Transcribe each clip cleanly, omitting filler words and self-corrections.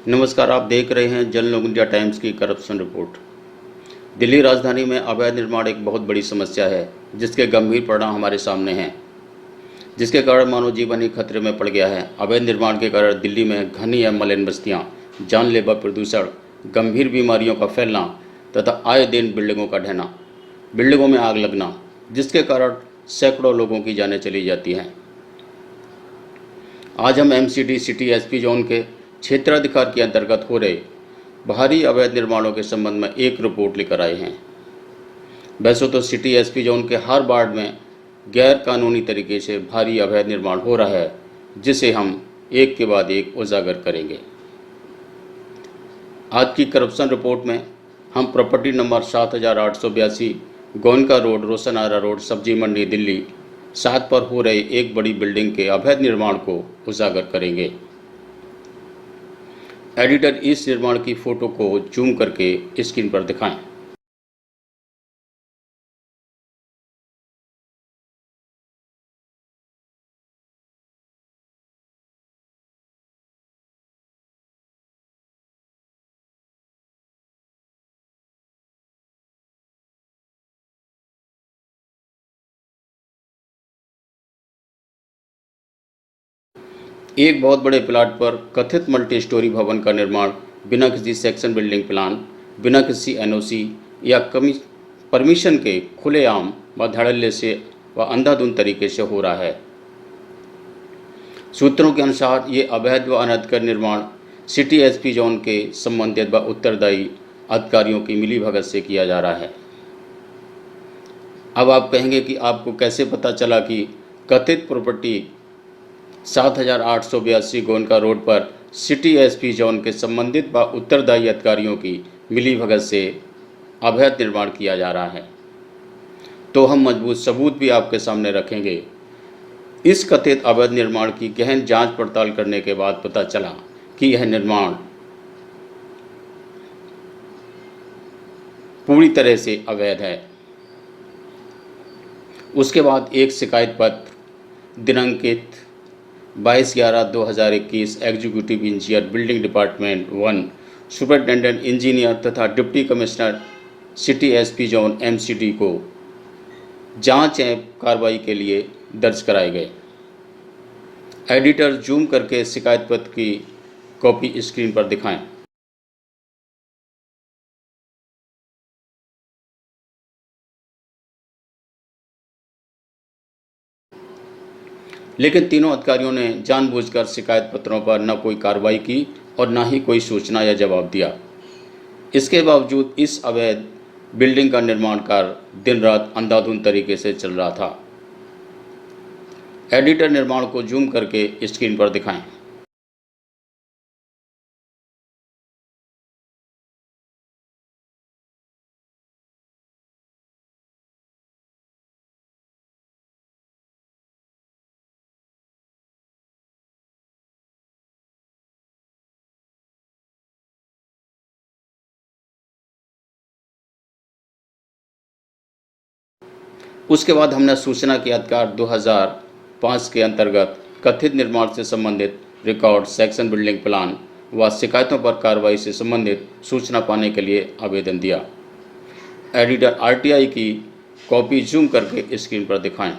नमस्कार, आप देख रहे हैं जनलोक इंडिया टाइम्स की करप्शन रिपोर्ट। दिल्ली राजधानी में अवैध निर्माण एक बहुत बड़ी समस्या है, जिसके गंभीर परिणाम हमारे सामने हैं, जिसके कारण मानव जीवन ही खतरे में पड़ गया है। अवैध निर्माण के कारण दिल्ली में घनी या मलिन बस्तियाँ, जानलेवा प्रदूषण, गंभीर बीमारियों का फैलना तथा आए दिन बिल्डिंगों का ढहना, बिल्डिंगों में आग लगना, जिसके कारण सैकड़ों लोगों की जानें चली जाती हैं। आज हम एमसीडी सिटी एसपी जोन के क्षेत्राधिकार के अंतर्गत हो रहे भारी अवैध निर्माणों के संबंध में एक रिपोर्ट लेकर आए हैं। वैसे तो सिटी एसपी जोन के हर वार्ड में गैर कानूनी तरीके से भारी अवैध निर्माण हो रहा है, जिसे हम एक के बाद एक उजागर करेंगे। आज की करप्शन रिपोर्ट में हम प्रॉपर्टी नंबर 7882 गोयनका रोड, रोशन आरा रोड, सब्जी मंडी, दिल्ली 7 पर हो रहे एक बड़ी बिल्डिंग के अवैध निर्माण को उजागर करेंगे। एडिटर इस निर्माण की फोटो को जूम करके स्क्रीन पर दिखाएं। एक बहुत बड़े प्लाट पर कथित मल्टी स्टोरी भवन का निर्माण बिना किसी सेक्शन बिल्डिंग प्लान, बिना किसी एनओसी या परमिशन के खुलेआम व धड़ल्ले से व अंधाधुंध तरीके से हो रहा है। सूत्रों के अनुसार ये अवैध व अनधिकृत निर्माण सिटी एसपी जोन के संबंधित व उत्तरदायी अधिकारियों की मिलीभगत से किया जा रहा है। अब आप कहेंगे कि आपको कैसे पता चला कि कथित प्रॉपर्टी 7882 गोयनका रोड पर सिटी एसपी जोन के संबंधित व उत्तरदायी अधिकारियों की मिलीभगत से अवैध निर्माण किया जा रहा है? तो हम मजबूत सबूत भी आपके सामने रखेंगे। इस कथित अवैध निर्माण की गहन जांच पड़ताल करने के बाद पता चला कि यह निर्माण पूरी तरह से अवैध है। उसके बाद एक शिकायत पत्र दिनांकित 22/11/2021 executive engineer, building department 1, superintendent engineer तथा deputy commissioner city SP zone MCD को जांच एवं कार्रवाई के लिए दर्ज कराए गए। एडिटर जूम करके शिकायत पत्र की कॉपी स्क्रीन पर दिखाएं। लेकिन तीनों अधिकारियों ने जानबूझकर शिकायत पत्रों पर न कोई कार्रवाई की और न ही कोई सूचना या जवाब दिया। इसके बावजूद इस अवैध बिल्डिंग का निर्माण कार्य दिन रात अंधाधुंध तरीके से चल रहा था। एडिटर निर्माण को जूम करके स्क्रीन पर दिखाएं। उसके बाद हमने सूचना के अधिकार 2005 के अंतर्गत कथित निर्माण से संबंधित रिकॉर्ड, सेक्शन बिल्डिंग प्लान व शिकायतों पर कार्रवाई से संबंधित सूचना पाने के लिए आवेदन दिया। एडिटर आरटीआई की कॉपी जूम करके स्क्रीन पर दिखाएं।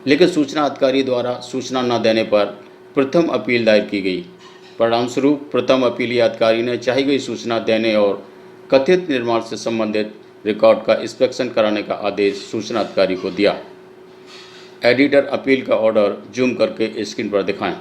लेकिन सूचना अधिकारी द्वारा सूचना न देने पर प्रथम अपील दायर की गई। परिणामस्वरूप प्रथम अपीलीय अधिकारी ने चाही गई सूचना देने और कथित निर्माण से संबंधित रिकॉर्ड का इंस्पेक्शन कराने का आदेश सूचना अधिकारी को दिया। एडिटर अपील का ऑर्डर जूम करके स्क्रीन पर दिखाएं।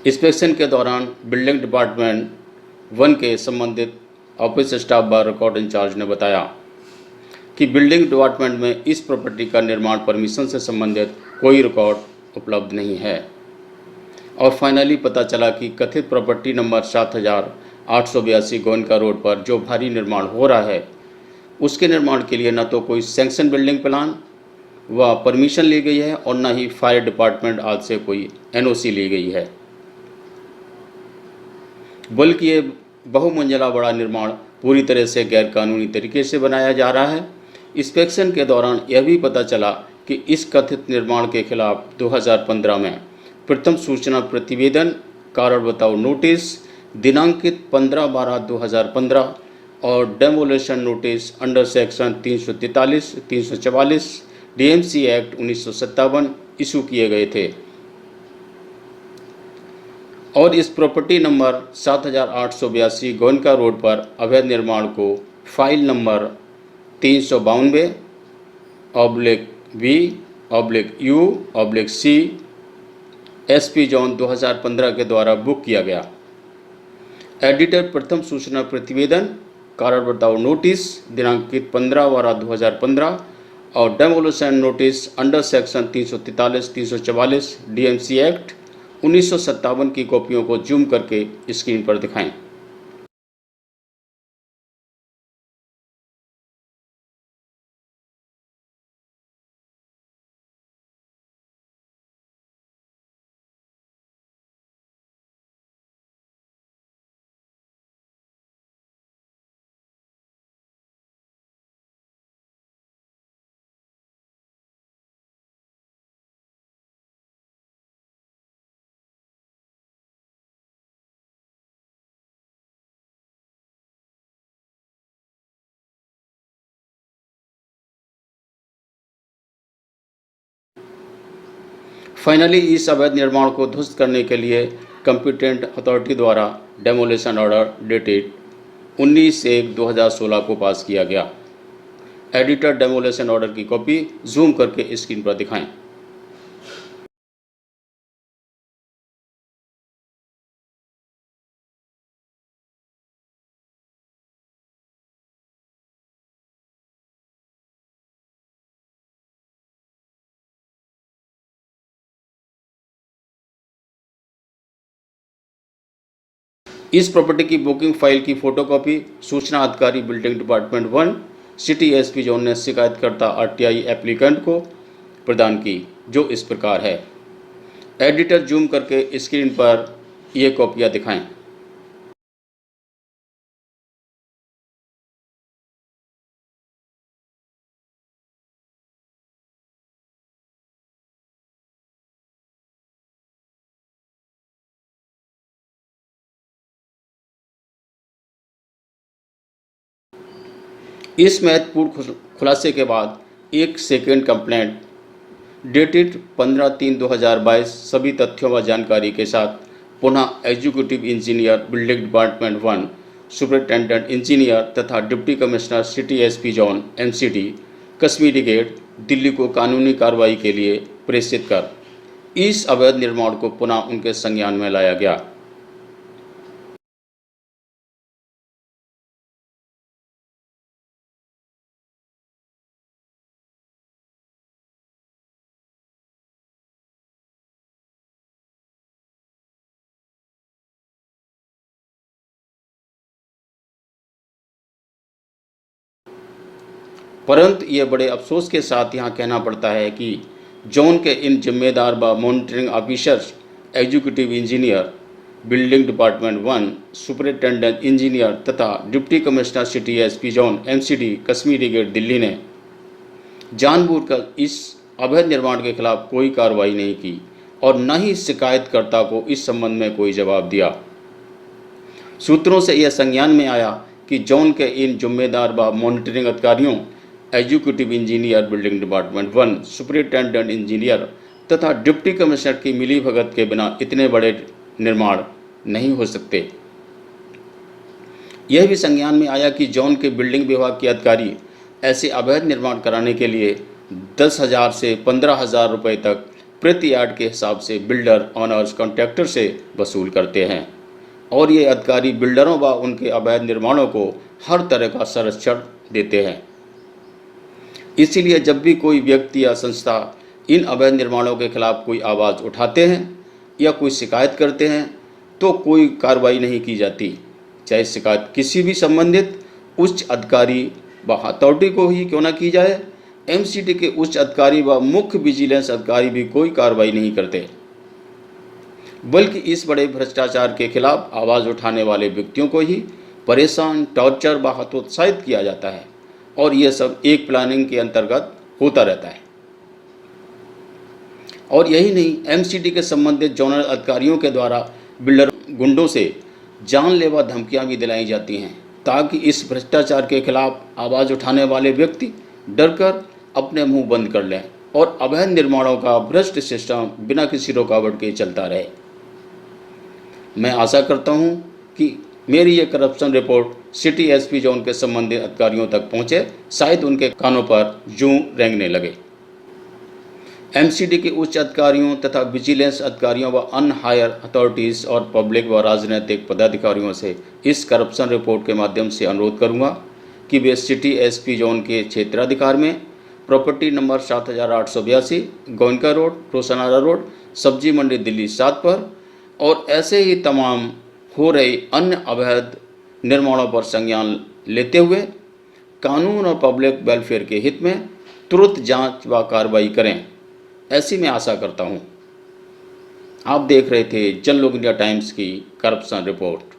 इंस्पेक्शन के दौरान बिल्डिंग डिपार्टमेंट 1 के संबंधित ऑफिस स्टाफ व रिकॉर्ड इंचार्ज ने बताया कि बिल्डिंग डिपार्टमेंट में इस प्रॉपर्टी का निर्माण परमिशन से संबंधित कोई रिकॉर्ड उपलब्ध नहीं है। और फाइनली पता चला कि कथित प्रॉपर्टी नंबर 7882 गोयनका रोड पर जो भारी निर्माण हो रहा है उसके निर्माण के लिए न तो कोई सैंक्शन बिल्डिंग प्लान व परमिशन ली गई है और न ही फायर डिपार्टमेंट आज से कोई एनओसी ली गई है, बल्कि ये बहुमंजिला बड़ा निर्माण पूरी तरह से गैरकानूनी तरीके से बनाया जा रहा है। इंस्पेक्शन के दौरान यह भी पता चला कि इस कथित निर्माण के खिलाफ 2015 में प्रथम सूचना प्रतिवेदन, कारण बताओ नोटिस दिनांकित 15/12/2015 और demolition notice under section 343, 344 DMC act 1957 issue किए गए थे और इस प्रॉपर्टी नंबर 7882 गोयनका रोड पर अवैध निर्माण को file number 352/V/U/C SP zone 2015 के द्वारा बुक किया गया। एडिटर प्रथम सूचना प्रतिवेदन, कारण बताओ नोटिस दिनांकित 15/12/2015 और demolition notice under section 343, 344 DMC act 1957 की कॉपियों को जूम करके स्क्रीन पर दिखाएं। फाइनली इस अवैध निर्माण को ध्वस्त करने के लिए कंपिटेंट अथॉरिटी द्वारा डेमोलेशन ऑर्डर डेटेड 19/1/2016 को पास किया गया। एडिटर डेमोलेशन ऑर्डर की कॉपी जूम करके स्क्रीन पर दिखाएं। इस प्रॉपर्टी की बुकिंग फाइल की फोटोकॉपी सूचना अधिकारी building department 1 city SP zone ने शिकायतकर्ता आरटीआई एप्लीकेंट को प्रदान की, जो इस प्रकार है। एडिटर जूम करके स्क्रीन पर ये कॉपियाँ दिखाएं। इस महत्वपूर्ण खुलासे के बाद एक सेकेंड कंप्लेंट डेटेड 15/3/2022 सभी तथ्यों व जानकारी के साथ पुनः executive engineer building department 1 superintendent engineer तथा deputy commissioner city SP zone MCD Kashmiri Gate Delhi को कानूनी कार्रवाई के लिए प्रेषित कर इस अवैध निर्माण को पुनः उनके संज्ञान में लाया गया। परंतु ये बड़े अफसोस के साथ यहाँ कहना पड़ता है कि जोन के इन जिम्मेदार व monitoring officers executive engineer building department 1 superintendent engineer तथा deputy commissioner city SP zone MCD Kashmiri Gate Delhi ने जानबूझकर इस अवैध निर्माण के खिलाफ कोई कार्रवाई नहीं की और न ही शिकायतकर्ता को इस संबंध में कोई जवाब दिया। सूत्रों से यह संज्ञान में आया कि जोन के इन जिम्मेदार व मॉनिटरिंग अधिकारियों executive engineer building department 1 superintendent engineer तथा डिप्टी कमिश्नर की मिलीभगत के बिना इतने बड़े निर्माण नहीं हो सकते। यह भी संज्ञान में आया कि जोन के बिल्डिंग विभाग के अधिकारी ऐसे अवैध निर्माण कराने के लिए 10,000 से 15,000 रुपये तक प्रति यार्ड के हिसाब से बिल्डर ऑनर्स कॉन्ट्रैक्टर से वसूल करते हैं और ये अधिकारी बिल्डरों व उनके अवैध निर्माणों को हर तरह का संरक्षण देते हैं। इसीलिए जब भी कोई व्यक्ति या संस्था इन अवैध निर्माणों के खिलाफ कोई आवाज़ उठाते हैं या कोई शिकायत करते हैं तो कोई कार्रवाई नहीं की जाती, चाहे शिकायत किसी भी संबंधित उच्च अधिकारी व अथॉरिटी को ही क्यों ना की जाए। एमसीडी के उच्च अधिकारी व मुख्य विजिलेंस अधिकारी भी कोई कार्रवाई नहीं करते, बल्कि इस बड़े भ्रष्टाचार के खिलाफ आवाज़ उठाने वाले व्यक्तियों को ही परेशान, टॉर्चर व हतोत्साहित किया जाता है, और यह सब एक प्लानिंग के अंतर्गत होता रहता है। और यही नहीं, एमसीडी के संबंधित जोनल अधिकारियों के द्वारा बिल्डर गुंडों से जानलेवा धमकियां भी दिलाई जाती हैं, ताकि इस भ्रष्टाचार के खिलाफ आवाज़ उठाने वाले व्यक्ति डरकर अपने मुंह बंद कर लें और अवैध निर्माणों का भ्रष्ट सिस्टम बिना किसी रुकावट के चलता रहे। मैं आशा करता हूं कि मेरी ये corruption report city SP zone के संबंधित अधिकारियों तक पहुंचे, शायद उनके कानों पर जूं रेंगने लगे। एमसीडी के उच्च अधिकारियों तथा विजिलेंस अधिकारियों व अन्य हायर अथॉरिटीज़ और पब्लिक व राजनीतिक पदाधिकारियों से इस करप्शन रिपोर्ट के माध्यम से अनुरोध करूंगा कि वे सिटी एसपी जोन के क्षेत्राधिकार में property number 7882 Goenka road, Roshanara road, सब्जी मंडी, दिल्ली 7 पर और ऐसे ही तमाम हो रहे अन्य अवैध निर्माणों पर संज्ञान लेते हुए कानून और पब्लिक वेलफेयर के हित में तुरंत जांच व कार्रवाई करें, ऐसी मैं आशा करता हूं। आप देख रहे थे जन लोक इंडिया टाइम्स की करप्शन रिपोर्ट।